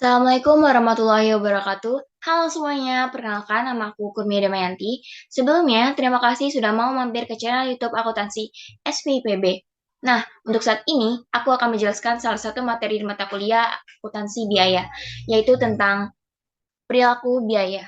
Assalamualaikum warahmatullahi wabarakatuh. Halo semuanya, perkenalkan nama aku Kurnia Damayanti. Sebelumnya, terima kasih sudah mau mampir ke channel YouTube Akuntansi SPIPB. Nah, untuk saat ini, aku akan menjelaskan salah satu materi di mata kuliah akuntansi biaya, yaitu tentang perilaku biaya.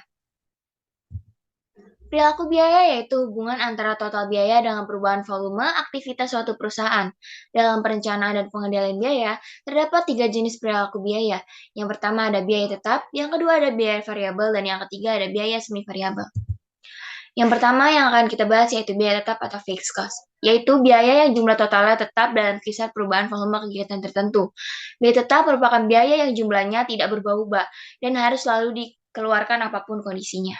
Perilaku biaya yaitu hubungan antara total biaya dengan perubahan volume aktivitas suatu perusahaan. Dalam perencanaan dan pengendalian biaya, terdapat tiga jenis perilaku biaya. Yang pertama ada biaya tetap, yang kedua ada biaya variabel, dan yang ketiga ada biaya semi variabel. Yang pertama yang akan kita bahas yaitu biaya tetap atau fixed cost, yaitu biaya yang jumlah totalnya tetap dalam kisar perubahan volume kegiatan tertentu. Biaya tetap merupakan biaya yang jumlahnya tidak berubah-ubah dan harus selalu dikeluarkan apapun kondisinya.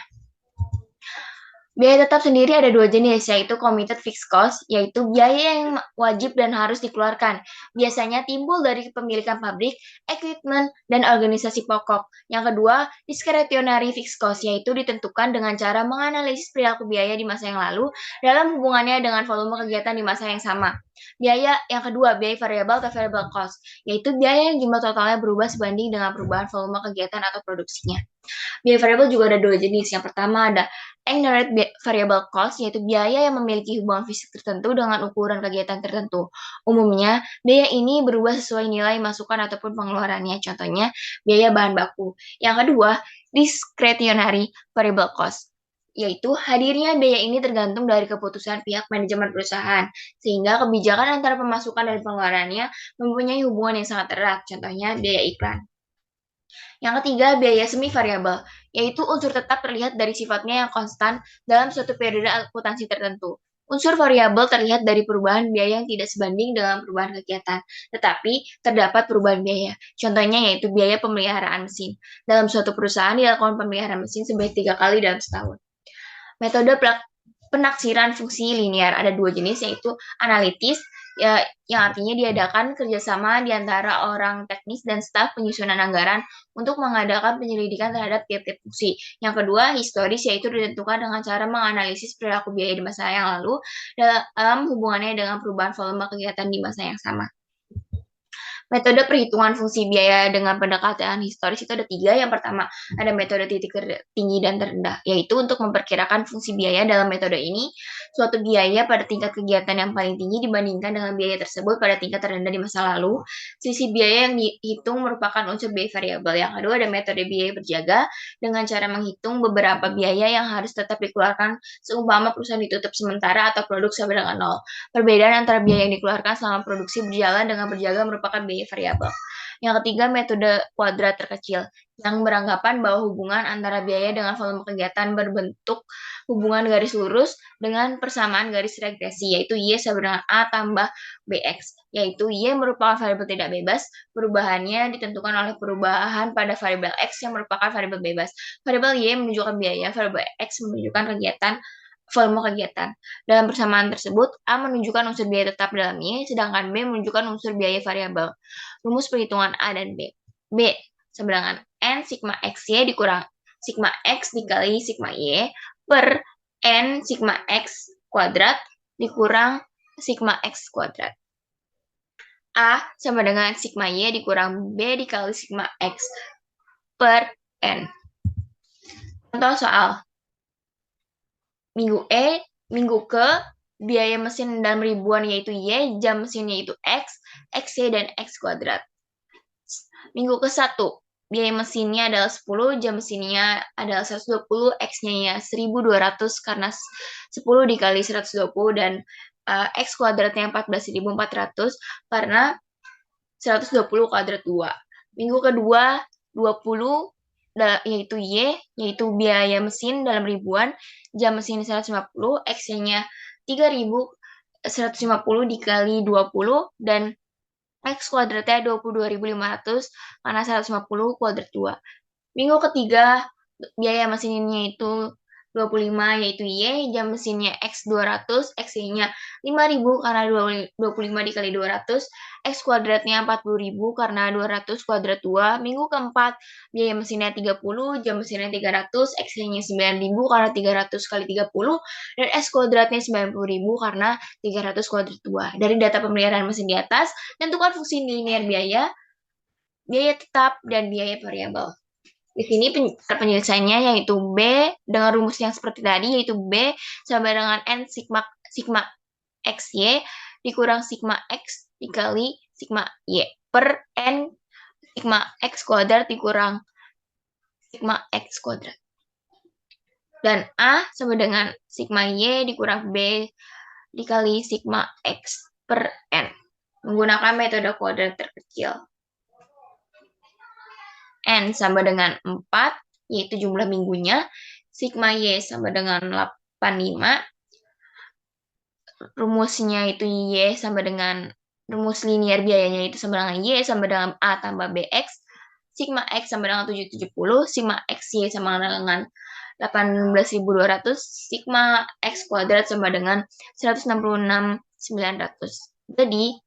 Biaya tetap sendiri ada dua jenis, yaitu committed fixed cost, yaitu biaya yang wajib dan harus dikeluarkan. Biasanya timbul dari kepemilikan pabrik, equipment, dan organisasi pokok. Yang kedua, discretionary fixed cost, yaitu ditentukan dengan cara menganalisis perilaku biaya di masa yang lalu dalam hubungannya dengan volume kegiatan di masa yang sama. Biaya yang kedua, biaya variabel atau variable cost, yaitu biaya yang jumlah totalnya berubah sebanding dengan perubahan volume kegiatan atau produksinya. Biaya variabel juga ada dua jenis. Yang pertama ada inherent variable cost, yaitu biaya yang memiliki hubungan fisik tertentu dengan ukuran kegiatan tertentu. Umumnya, biaya ini berubah sesuai nilai masukan ataupun pengeluarannya. Contohnya, biaya bahan baku. Yang kedua, discretionary variable cost, yaitu hadirnya biaya ini tergantung dari keputusan pihak manajemen perusahaan, sehingga kebijakan antara pemasukan dan pengeluarannya mempunyai hubungan yang sangat erat. Contohnya, biaya iklan. Yang ketiga, biaya semi variabel, yaitu unsur tetap terlihat dari sifatnya yang konstan dalam suatu periode akuntansi tertentu. Unsur variabel terlihat dari perubahan biaya yang tidak sebanding dengan perubahan kegiatan, tetapi terdapat perubahan biaya. Contohnya yaitu biaya pemeliharaan mesin. Dalam suatu perusahaan dilakukan pemeliharaan mesin sebanyak 3 kali dalam setahun. Metode penaksiran fungsi linear ada dua jenis, yaitu analitis, ya, yang artinya diadakan kerjasama di antara orang teknis dan staf penyusunan anggaran untuk mengadakan penyelidikan terhadap tiap-tiap fungsi. Yang kedua, historis, yaitu ditentukan dengan cara menganalisis perilaku biaya di masa yang lalu dalam hubungannya dengan perubahan volume kegiatan di masa yang sama. Metode perhitungan fungsi biaya dengan pendekatan historis itu ada tiga. Yang pertama, ada metode titik tinggi dan terendah, yaitu untuk memperkirakan fungsi biaya. Dalam metode ini, suatu biaya pada tingkat kegiatan yang paling tinggi dibandingkan dengan biaya tersebut pada tingkat terendah di masa lalu. Sisi biaya yang dihitung merupakan unsur biaya variabel. Yang kedua, ada metode biaya berjaga dengan cara menghitung beberapa biaya yang harus tetap dikeluarkan seumpama perusahaan ditutup sementara atau produk sama dengan nol. Perbedaan antara biaya yang dikeluarkan selama produksi berjalan dengan berjaga merupakan biaya variabel. Yang ketiga, metode kuadrat terkecil, yang beranggapan bahwa hubungan antara biaya dengan volume kegiatan berbentuk hubungan garis lurus dengan persamaan garis regresi, yaitu Y sama dengan A tambah BX, yaitu Y merupakan variabel tidak bebas, perubahannya ditentukan oleh perubahan pada variabel X yang merupakan variabel bebas. Variabel Y menunjukkan biaya, variabel X menunjukkan volume kegiatan. Dalam persamaan tersebut, A menunjukkan unsur biaya tetap dalam Y, sedangkan B menunjukkan unsur biaya variabel. Rumus perhitungan A dan B. B sama dengan N sigma XY dikurang sigma X dikali sigma Y per N sigma X kuadrat dikurang sigma X kuadrat. A sama dengan sigma Y dikurang B dikali sigma X per N. Contoh soal. Minggu ke, biaya mesin dalam ribuan yaitu Y, jam mesinnya itu X, XY, dan X kuadrat. Minggu ke-1, biaya mesinnya adalah 10, jam mesinnya adalah 120, X-nya 1200 karena 10 dikali 120, dan X kuadratnya 14.400 karena 120 kuadrat 2. Minggu kedua, 20, yaitu Y, yaitu biaya mesin dalam ribuan, jam mesin 150, X-nya 3.000, 150 dikali 20, dan X kuadratnya 22.500 karena 150 kuadrat 2. Minggu ketiga, biaya mesinnya itu 25, yaitu Y, jam mesinnya X 200, X-nya 5.000 karena 25 dikali 200, X kuadratnya 40.000 karena 200 kuadrat 2. Minggu keempat, biaya mesinnya 30, jam mesinnya 300, X-nya 9.000 karena 300 kali 30, dan X kuadratnya 90.000 karena 300 kuadrat 2. Dari data pemeliharaan mesin di atas, tentukan fungsi linear biaya biaya tetap, dan biaya variabel. Di sini penyelesaiannya yaitu B dengan rumus yang seperti tadi, yaitu B sama dengan N sigma XY dikurang sigma X dikali sigma Y per N sigma X kuadrat dikurang sigma X kuadrat. Dan A sama dengan sigma Y dikurang B dikali sigma X per N. Menggunakan metode kuadrat terkecil. N sama dengan 4, yaitu jumlah minggunya. Sigma Y sama dengan 85. Rumusnya itu Y sama dengan, rumus linear biayanya itu sama dengan Y sama dengan A tambah BX. Sigma X sama dengan 770. Sigma XY sama dengan 18.200. Sigma X kuadrat sama dengan 166.900. Jadi,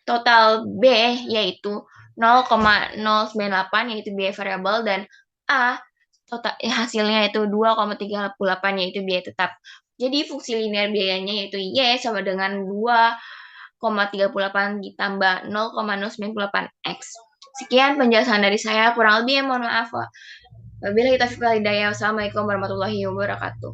total B yaitu 0,098 yaitu biaya variabel, dan A total hasilnya yaitu 2,38 yaitu biaya tetap. Jadi fungsi linear biayanya yaitu Y sama dengan 2,38 ditambah 0,098 X. Sekian penjelasan dari saya, kurang lebih mohon maaf. Wabillahi taufiq wal hidayah. Wassalamualaikum warahmatullahi wabarakatuh.